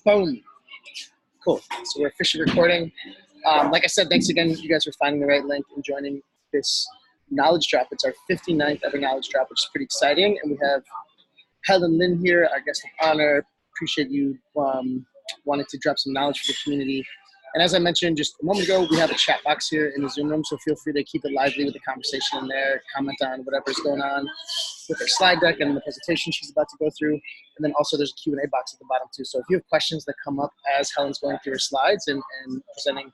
Boom. Cool. So we're officially recording. Like I said, thanks again, you guys, for finding the right link and joining this knowledge drop. It's our 59th ever knowledge drop, which is pretty exciting. And we have Helen Lynn here, our guest of honor. Appreciate you wanting to drop some knowledge for the community. And as I mentioned just a moment ago, we have a chat box here in the Zoom room, so feel free to keep it lively with the conversation in there, comment on whatever's going on with her slide deck and the presentation she's about to go through. And then also there's a Q&A box at the bottom too. So if you have questions that come up as Helen's going through her slides and presenting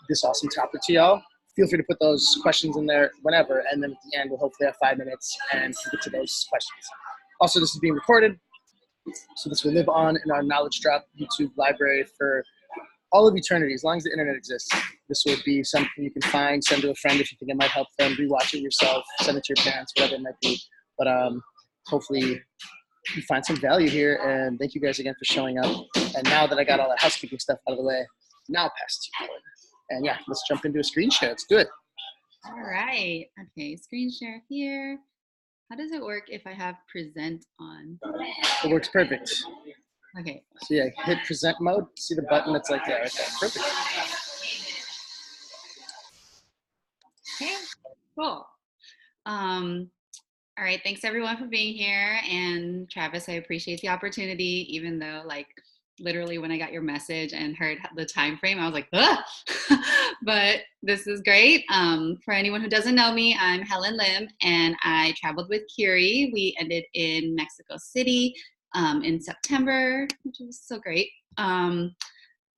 this awesome topic to y'all, feel free to put those questions in there whenever. And then at the end, we'll hopefully have 5 minutes and get to those questions. Also, this is being recorded, so this will live on in our Knowledge Drop YouTube library for all of eternity, as long as the internet exists. This will be something you can find, send to a friend if you think it might help them, rewatch it yourself, send it to your parents, whatever it might be. But hopefully you find some value here, and thank you guys again for showing up. And now that I got all that housekeeping stuff out of the way, now I'll pass to you, Helen. And yeah, let's jump into a screen share. Let's do it. All right. Okay, screen share here. How does it work if I have present on? It works perfect. Okay. So yeah, hit present mode. See the button that's like, yeah, okay, perfect. Okay, cool. All right, thanks everyone for being here. And Travis, I appreciate the opportunity, even though like literally when I got your message and heard the time frame, I was like, ugh! But this is great. For anyone who doesn't know me, I'm Helen Lim, and I traveled with Curie. We ended in Mexico City in September, which was so great. All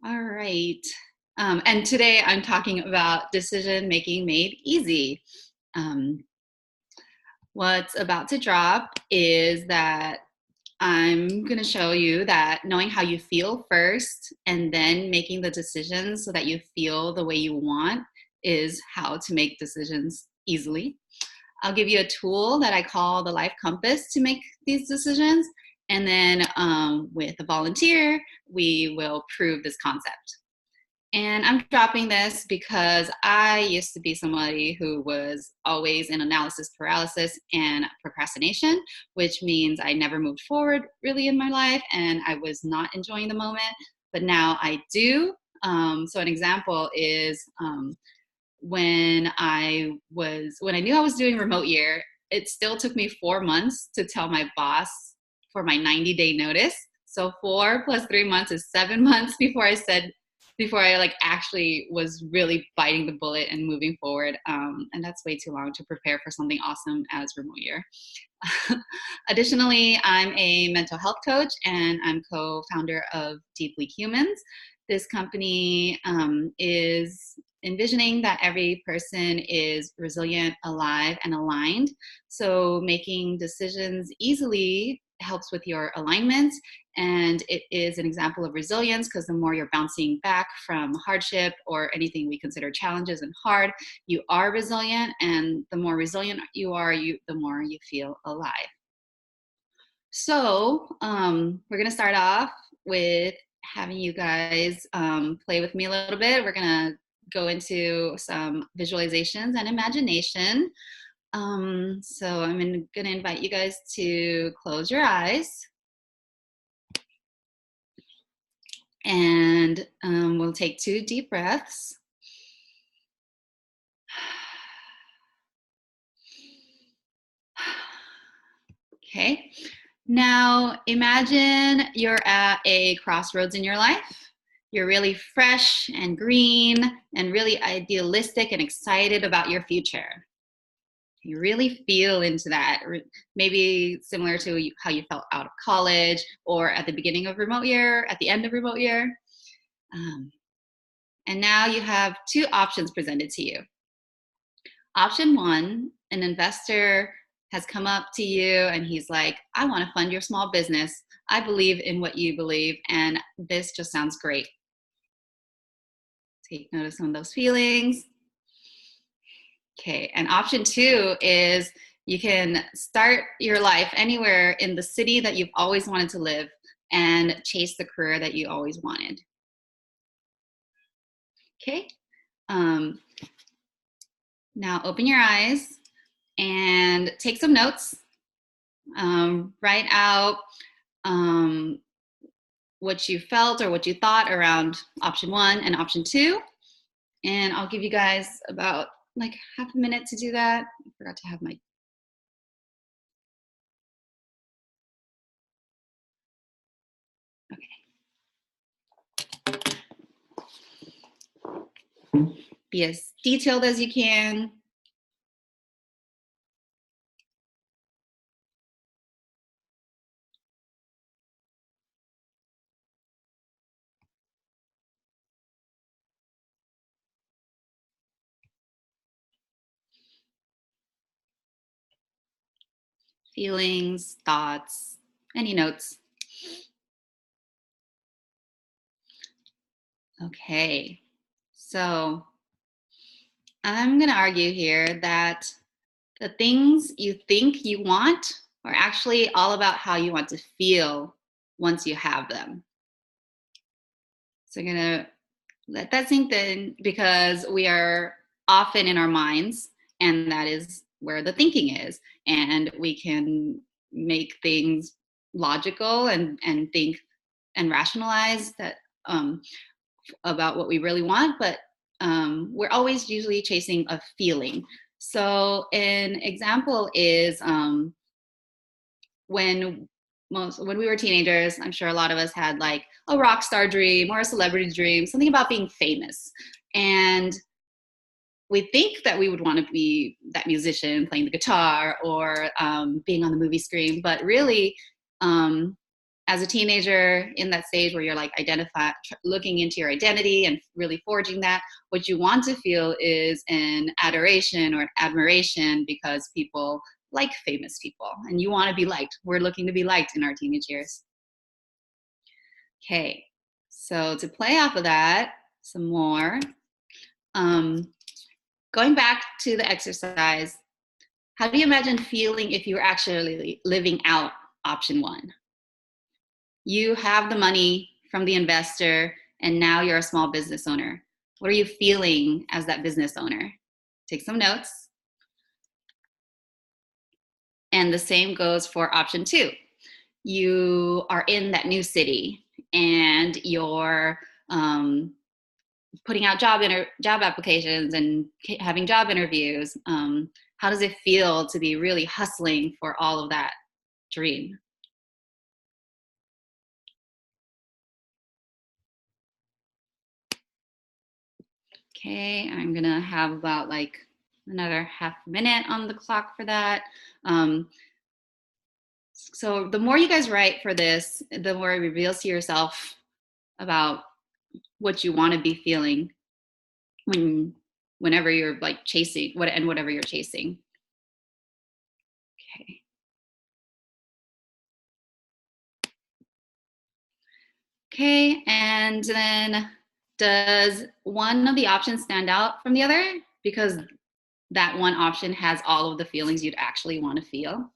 right. And today I'm talking about decision making made easy. What's about to drop is that I'm going to show you that knowing how you feel first and then making the decisions so that you feel the way you want is how to make decisions easily. I'll give you a tool that I call the life compass to make these decisions. And then with a volunteer, we will prove this concept. And I'm dropping this because I used to be somebody who was always in analysis paralysis and procrastination, which means I never moved forward really in my life and I was not enjoying the moment, but now I do. So an example is when I knew I was doing remote year, it still took me 4 months to tell my boss for my 90-day notice. So 4 + 3 months is 7 months before I like actually was really biting the bullet and moving forward. And that's way too long to prepare for something awesome as remote year. Additionally, I'm a mental health coach and I'm co-founder of Deeply Humans. This company is envisioning that every person is resilient, alive, and aligned. So making decisions easily helps with your alignment, and it is an example of resilience because the more you're bouncing back from hardship or anything we consider challenges and hard, you are resilient, and the more resilient you are, the more you feel alive. So we're going to start off with having you guys play with me a little bit. We're going to go into some visualizations and imagination. So I'm going to invite you guys to close your eyes. And we'll take 2 deep breaths. Okay. Now imagine you're at a crossroads in your life. You're really fresh and green and really idealistic and excited about your future. You really feel into that, maybe similar to how you felt out of college or at the beginning of remote year, at the end of remote year. And now you have 2 options presented to you. Option 1, an investor has come up to you and he's like, I want to fund your small business. I believe in what you believe, and this just sounds great. Take notice on those feelings. Okay, and option 2 is you can start your life anywhere in the city that you've always wanted to live and chase the career that you always wanted. Okay, now open your eyes and take some notes. Write out what you felt or what you thought around option 1 and option 2. And I'll give you guys about like half a minute to do that. I forgot to have my... Okay. Be as detailed as you can. Feelings, thoughts, any notes? Okay, so I'm going to argue here that the things you think you want are actually all about how you want to feel once you have them. So I'm going to let that sink in, because we are often in our minds, and that is where the thinking is. And we can make things logical and think and rationalize that about what we really want, but we're always usually chasing a feeling. So an example is when we were teenagers, I'm sure a lot of us had like a rock star dream or a celebrity dream, something about being famous. And we think that we would want to be that musician playing the guitar or being on the movie screen, but really, as a teenager in that stage where you're like looking into your identity and really forging that, what you want to feel is an adoration or an admiration, because people like famous people and you want to be liked. We're looking to be liked in our teenage years. Okay, so to play off of that some more, going back to the exercise, how do you imagine feeling if you were actually living out option 1? You have the money from the investor, and now you're a small business owner. What are you feeling as that business owner? Take some notes. And the same goes for option 2. You are in that new city and you're putting out job applications and having job interviews. How does it feel to be really hustling for all of that dream? Okay, I'm gonna have about like another half minute on the clock for that. So the more you guys write for this, the more it reveals to yourself about what you want to be feeling whenever you're like chasing whatever you're chasing. Okay. Okay, and then does one of the options stand out from the other? Because that one option has all of the feelings you'd actually want to feel.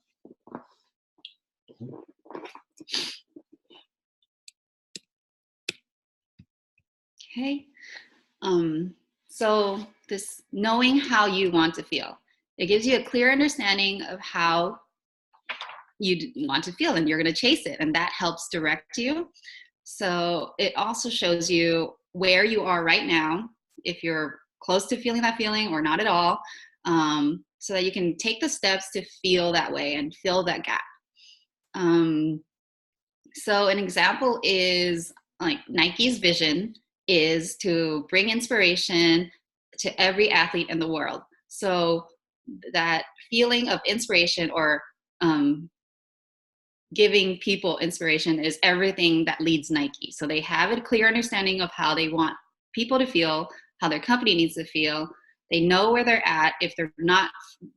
Okay. So this knowing how you want to feel, it gives you a clear understanding of how you want to feel, and you're going to chase it, and that helps direct you. So it also shows you where you are right now, if you're close to feeling that feeling or not at all, so that you can take the steps to feel that way and fill that gap. So an example is like Nike's vision is to bring inspiration to every athlete in the world. So that feeling of inspiration or giving people inspiration is everything that leads Nike. So they have a clear understanding of how they want people to feel, how their company needs to feel. They know where they're at if they're not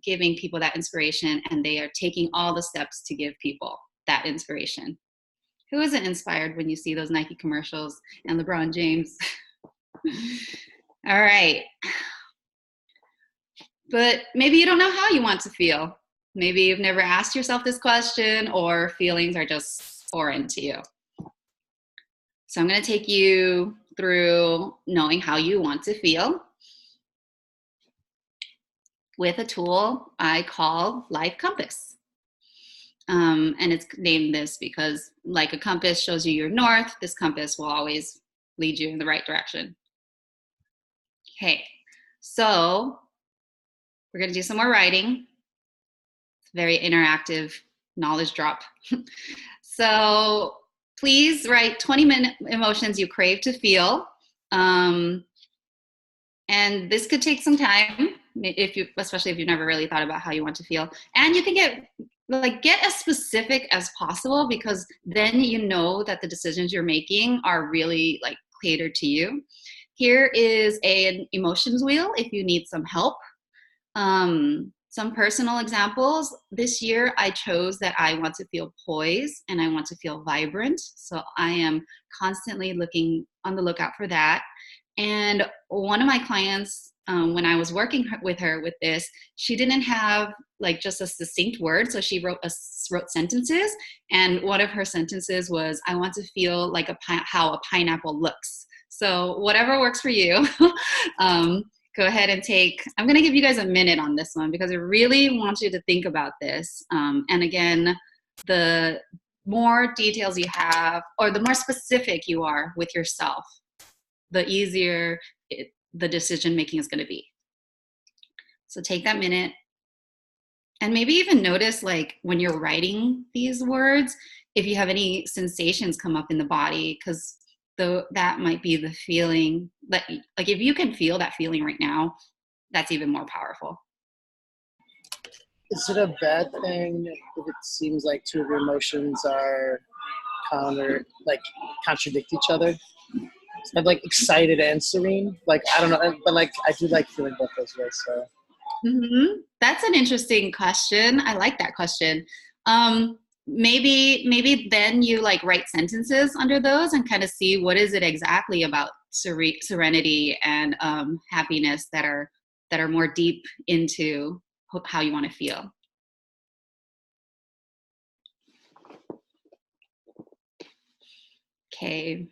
giving people that inspiration, and they are taking all the steps to give people that inspiration. Who isn't inspired when you see those Nike commercials and LeBron James? All right. But maybe you don't know how you want to feel. Maybe you've never asked yourself this question, or feelings are just foreign to you. So I'm going to take you through knowing how you want to feel with a tool I call Life Compass. And it's named this because, like a compass shows you your north, this compass will always lead you in the right direction. Okay, so we're going to do some more writing. It's very interactive knowledge drop. So please write 20-minute emotions you crave to feel. And this could take some time, especially if you've never really thought about how you want to feel. And you can get as specific as possible, because then you know that the decisions you're making are really like catered to you. Here is an emotions wheel if you need some help. Some personal examples. This year I chose that I want to feel poised and I want to feel vibrant. So I am constantly looking on the lookout for that. And one of my clients, when I was working with her with this, she didn't have like just a succinct word. So she wrote sentences. And one of her sentences was, I want to feel like how a pineapple looks. So whatever works for you. Go ahead and I'm going to give you guys a minute on this one, because I really want you to think about this. And again, the more details you have, or the more specific you are with yourself, the easier the decision making is going to be. So take that minute, and maybe even notice, like when you're writing these words, if you have any sensations come up in the body, because that might be the feeling that, like, if you can feel that feeling right now, that's even more powerful. Is it a bad thing if it seems like two of your emotions are contradict each other? So I'm like excited and serene. Like, I don't know, but like I do like feeling both those ways. So That's an interesting question. I like that question. Maybe then you like write sentences under those and kind of see what is it exactly about serenity and happiness that are more deep into how you want to feel. Okay,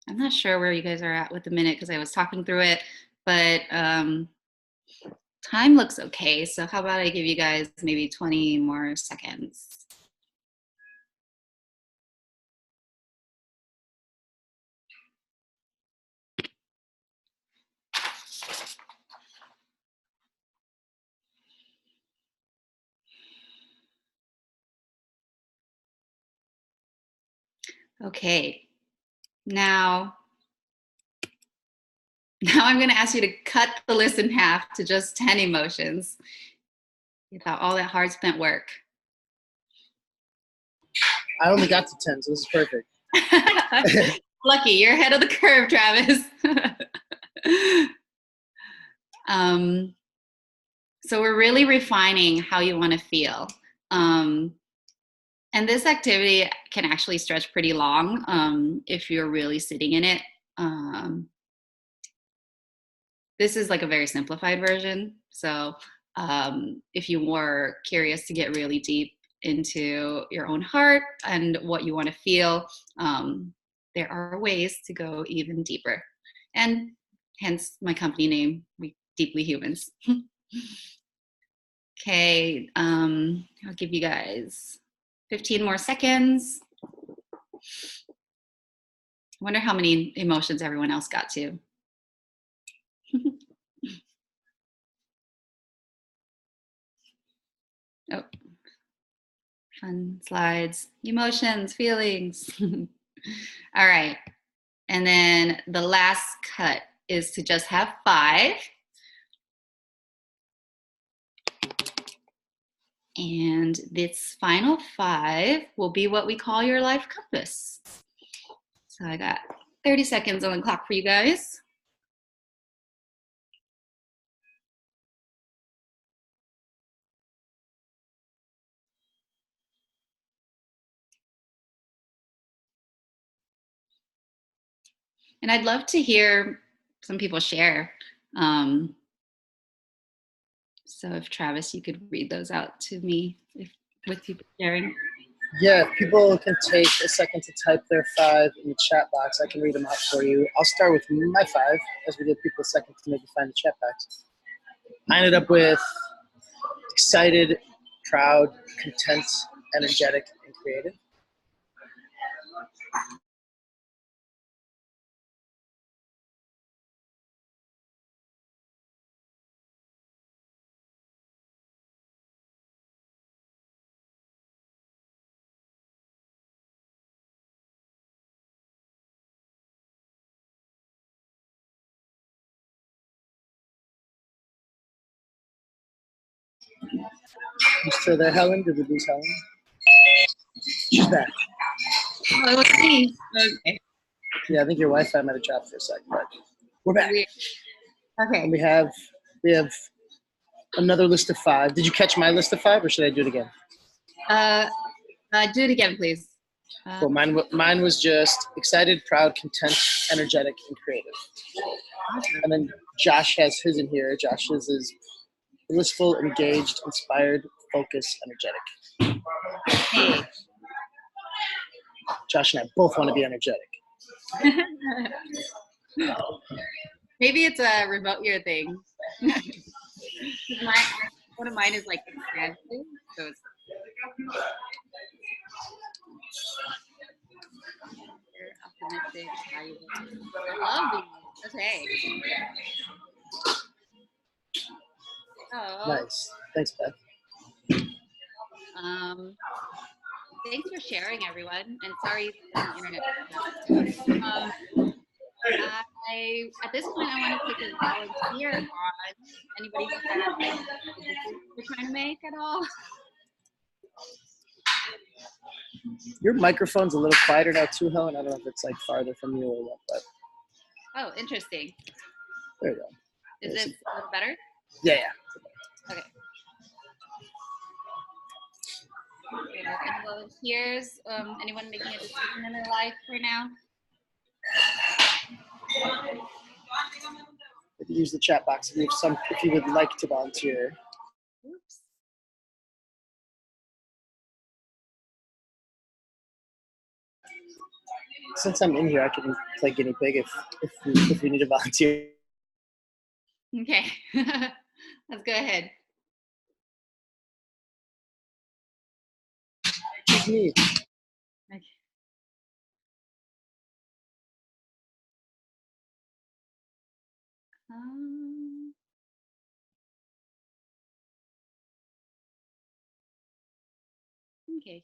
I'm not sure where you guys are at with the minute, because I was talking through it, but time looks okay. So how about I give you guys maybe 20 more seconds. Okay, now I'm going to ask you to cut the list in half to just 10 emotions without all that hard spent work. I only got to 10, so this is perfect. Lucky, you're ahead of the curve, Travis. So we're really refining how you want to feel. And this activity can actually stretch pretty long if you're really sitting in it. This is like a very simplified version. So if you were curious to get really deep into your own heart and what you want to feel, there are ways to go even deeper. And hence my company name, We Deeply Humans. Okay, I'll give you guys 15 more seconds. I wonder how many emotions everyone else got to. Oh, fun slides. Emotions, feelings. All right. And then the last cut is to just have 5. And this final 5 will be what we call your life compass. So I got 30 seconds on the clock for you guys. And I'd love to hear some people share. So if Travis, you could read those out to me with people sharing. Yeah, if people can take a second to type their 5 in the chat box, I can read them out for you. I'll start with my 5 as we give people a second to maybe find the chat box. I ended up with excited, proud, content, energetic, and creative. You still there, Helen? Did we lose Helen? She's back. Oh, it was me. Okay. Yeah, I think your Wi-Fi might have dropped for a second, but we're back. Okay. And we have another list of 5. Did you catch my list of 5, or should I do it again? Do it again, please. Cool. Mine was just excited, proud, content, energetic, and creative. Awesome. And then Josh has his in here. Josh's is blissful, engaged, inspired, focused, energetic. Hey. Josh and I both want to be energetic. Maybe it's a remote year thing. One of mine is like expansive, so it's optimistic, valuable. I love these. Okay. So, Nice. Thanks, Beth. Thanks for sharing, everyone. And sorry for the internet. At this point, I want to take a volunteer on anybody who has a decision they're trying to make at all. Your microphone's a little quieter now too, Helen. I don't know if it's like farther from you or what, but. Oh, interesting. There you go. Is this a little better? Yeah. Okay. Any volunteers? Anyone making a decision in their life right now? Use the chat box if you would like to volunteer. Oops. Since I'm in here, I can play guinea pig if we need a volunteer. Okay, let's go ahead. Choose me. Okay. Okay.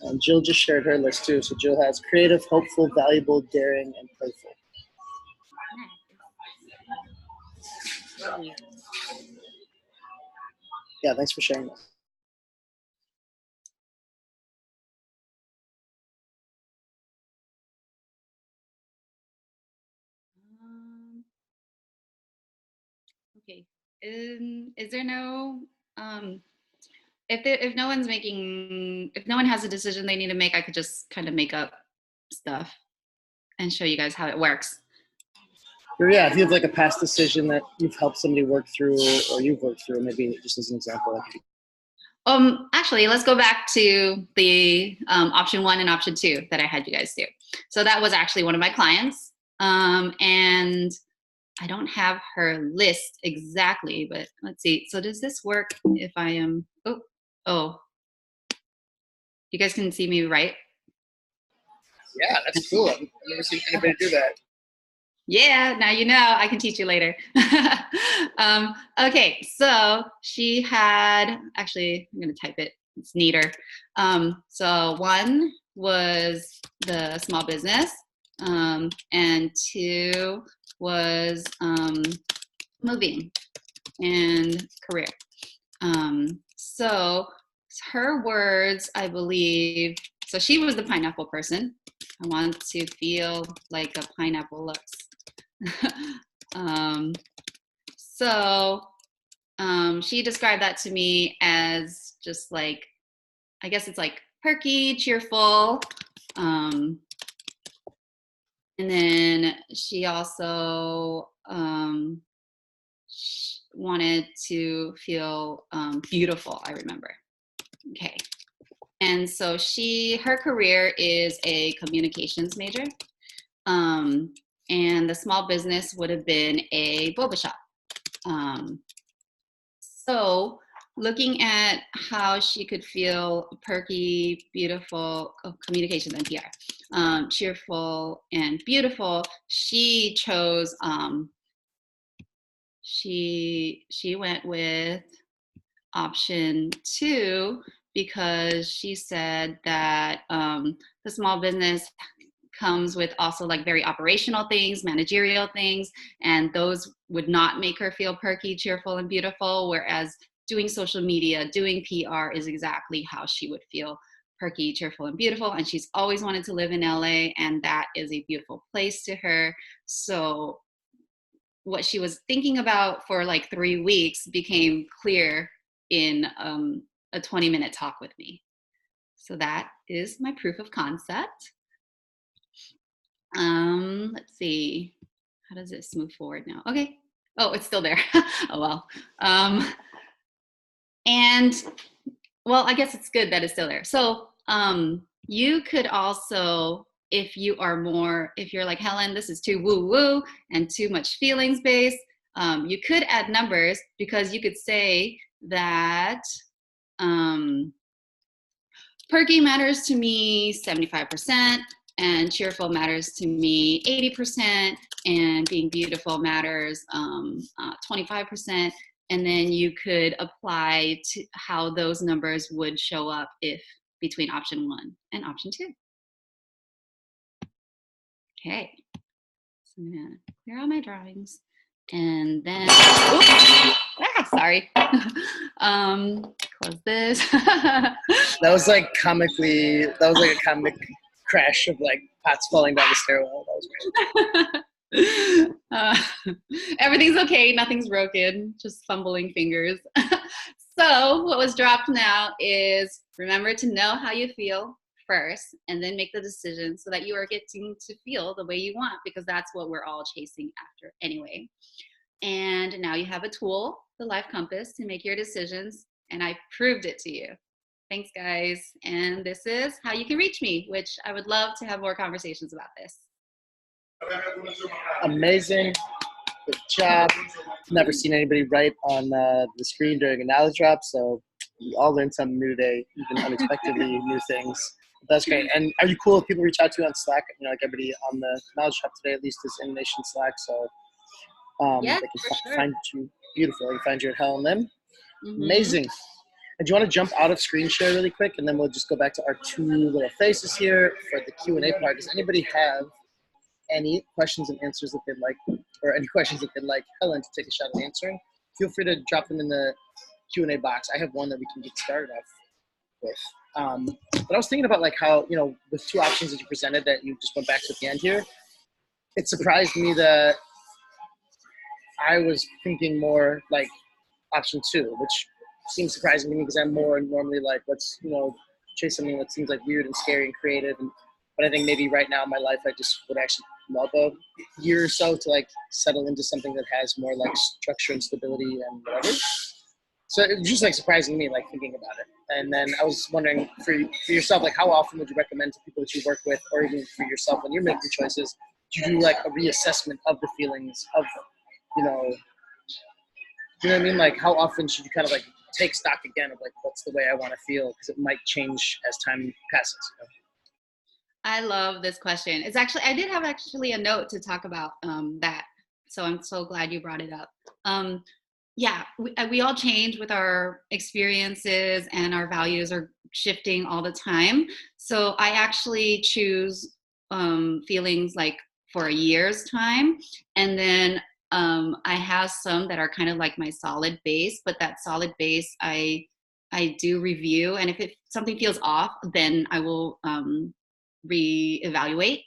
And Jill just shared her list too. So Jill has creative, hopeful, valuable, daring, and playful. Nice. Yeah, thanks for sharing that. Okay. Is there no if no one has a decision they need to make, I could just kind of make up stuff and show you guys how it works. Or yeah, if you have like a past decision that you've helped somebody work through or you've worked through, maybe just as an example. Actually, let's go back to the option 1 and option 2 that I had you guys do. So that was actually one of my clients, and I don't have her list exactly, but let's see. So does this work if I am? Oh, you guys can see me, right? Yeah, that's cool. I've never seen anybody do that. Yeah, now you know. I can teach you later. Okay, so she had, actually, I'm going to type it. It's neater. So 1 was the small business, and 2 was moving and career. So her words, I believe, so she was the pineapple person. I want to feel like a pineapple looks. She described that to me as just like, I guess it's like perky, cheerful. And then she also wanted to feel beautiful, I remember. Okay. And so her career is a communications major. And the small business would have been a boba shop. So looking at how she could feel perky, beautiful, communications and PR, cheerful and beautiful, she chose, she went with option 2 because she said that the small business comes with also like very operational things, managerial things, and those would not make her feel perky, cheerful, and beautiful, whereas doing social media, doing PR is exactly how she would feel perky, cheerful, and beautiful. And she's always wanted to live in LA, and that is a beautiful place to her. So what she was thinking about for like 3 weeks became clear in a 20-minute talk with me. So that is my proof of concept. Let's see. How does this move forward now? Okay. Oh, it's still there. Oh, well. And well, I guess it's good that it's still there. So you could also, if you are more, if you're like, Helen, this is too woo-woo and too much feelings based, you could add numbers, because you could say that perky matters to me 75%, and cheerful matters to me 80%, and being beautiful matters 25%. And then you could apply to how those numbers would show up if between option 1 and option 2. Okay, so I'm gonna clear all my drawings, and then sorry. Close this. That was like a comic crash of like pots falling down the stairwell. That was great. Everything's okay, nothing's broken, just fumbling fingers. So what was dropped now is remember to know how you feel first, and then make the decision so that you are getting to feel the way you want, because that's what we're all chasing after anyway. And now you have a tool, the Life Compass, to make your decisions, and I proved it to you. Thanks, guys. And this is how you can reach me, which I would love to have more conversations about this. Amazing. Good job. Never seen anybody write on the screen during a knowledge drop, so we all learned something new today, even unexpectedly new things. That's great. And are you cool if people reach out to you on Slack? You know, like everybody on the knowledge drop today, at least, is in Nation Slack, so yes, they can sure. find you. Beautiful. They can find you at Helen Lim. Amazing. And do you want to jump out of screen share really quick, and then we'll just go back to our 2 little faces here for the Q&A part. Does anybody have any questions and answers that they'd like, or any questions that they'd like Helen to take a shot at answering? Feel free to drop them in the Q&A box. I have one that we can get started off with. But I was thinking about like how, you know, the 2 options that you presented that you just went back to at the end here, it surprised me that I was thinking more like option 2, which seems surprising to me because I'm more normally like, let's, you know, chase something that seems like weird and scary and creative. But I think maybe right now in my life, I just would actually love a year or so to like settle into something that has more like structure and stability and whatever. So it was just like surprising me, like thinking about it. And then I was wondering for yourself, like how often would you recommend to people that you work with, or even for yourself when you're making choices, do you do like a reassessment of the feelings of, you know what I mean? Like how often should you kind of like take stock again of like, what's the way I want to feel? Because it might change as time passes. You know? I love this question. It's actually, I did have actually a note to talk about that. So I'm so glad you brought it up. Yeah, we all change with our experiences, and our values are shifting all the time. So I actually choose feelings like for a year's time. And then I have some that are kind of like my solid base, but that solid base I do review. And if something feels off, then I will reevaluate.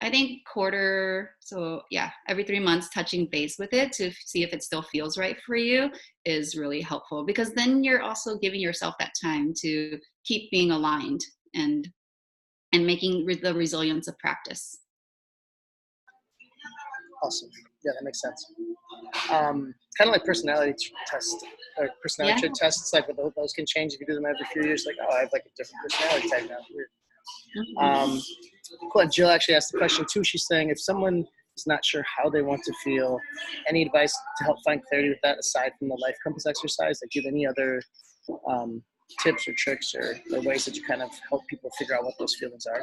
I think quarter, so yeah, every 3 months touching base with it to see if it still feels right for you is really helpful, because then you're also giving yourself that time to keep being aligned and making the resilience a practice. Awesome. Yeah, that makes sense. Kind of like personality tests, or personality trait tests, like those can change if you do them every few years. Like, oh, I have like a different personality type now. Weird. Cool. Jill actually asked the question too. She's saying, if someone is not sure how they want to feel. Any advice to help find clarity with that aside from the life compass exercise? Like, do you have any other tips or tricks or ways that you kind of help people figure out what those feelings are?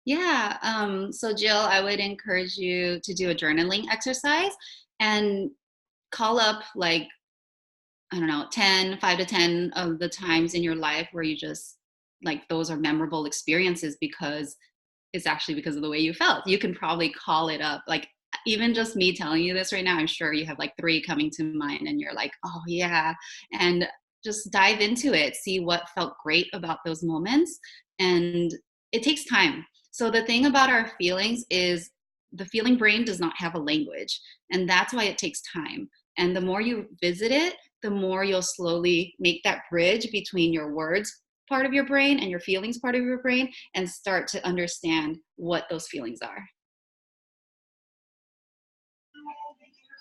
Yeah. So Jill, I would encourage you to do a journaling exercise and call up like, I don't know, 5 to 10 of the times in your life where you just like those are memorable experiences because it's actually because of the way you felt. You can probably call it up. Like even just me telling you this right now, I'm sure you have like 3 coming to mind and you're like, oh yeah. And just dive into it, see what felt great about those moments. And it takes time. So the thing about our feelings is the feeling brain does not have a language. And that's why it takes time. And the more you visit it, the more you'll slowly make that bridge between your words part of your brain and your feelings part of your brain and start to understand what those feelings are.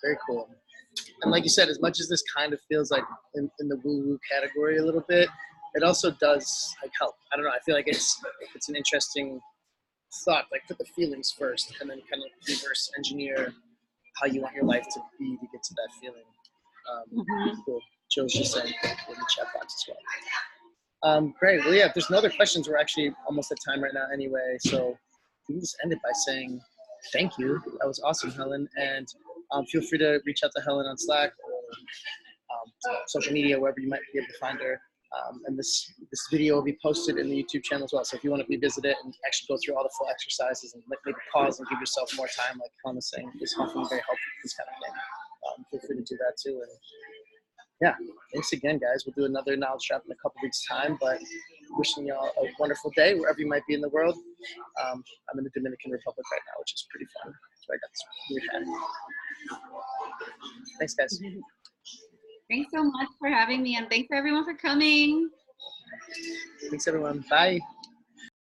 Very cool. And like you said, as much as this kind of feels like in the woo-woo category a little bit, it also does like help. I don't know. I feel like it's an interesting thought. Like put the feelings first, and then kind of reverse engineer how you want your life to be to get to that feeling. Cool. Joe's just saying in the chat box as well. Great. Well, yeah. If there's no other questions, we're actually almost at time right now anyway. So we can just end it by saying thank you. That was awesome, Helen. And feel free to reach out to Helen on Slack or social media, wherever you might be able to find her. And this video will be posted in the YouTube channel as well. So if you want to revisit it and actually go through all the full exercises and maybe pause and give yourself more time, like Helen was saying, is often very helpful for this kind of thing. Feel free to do that too. And yeah, thanks again, guys. We'll do another knowledge drop in a couple weeks' time, but wishing y'all a wonderful day wherever you might be in the world. I'm in the Dominican Republic right now, which is pretty fun. So I got this weird hat. Thanks, guys. Thanks so much for having me, and thanks for everyone for coming. Thanks, everyone. Bye.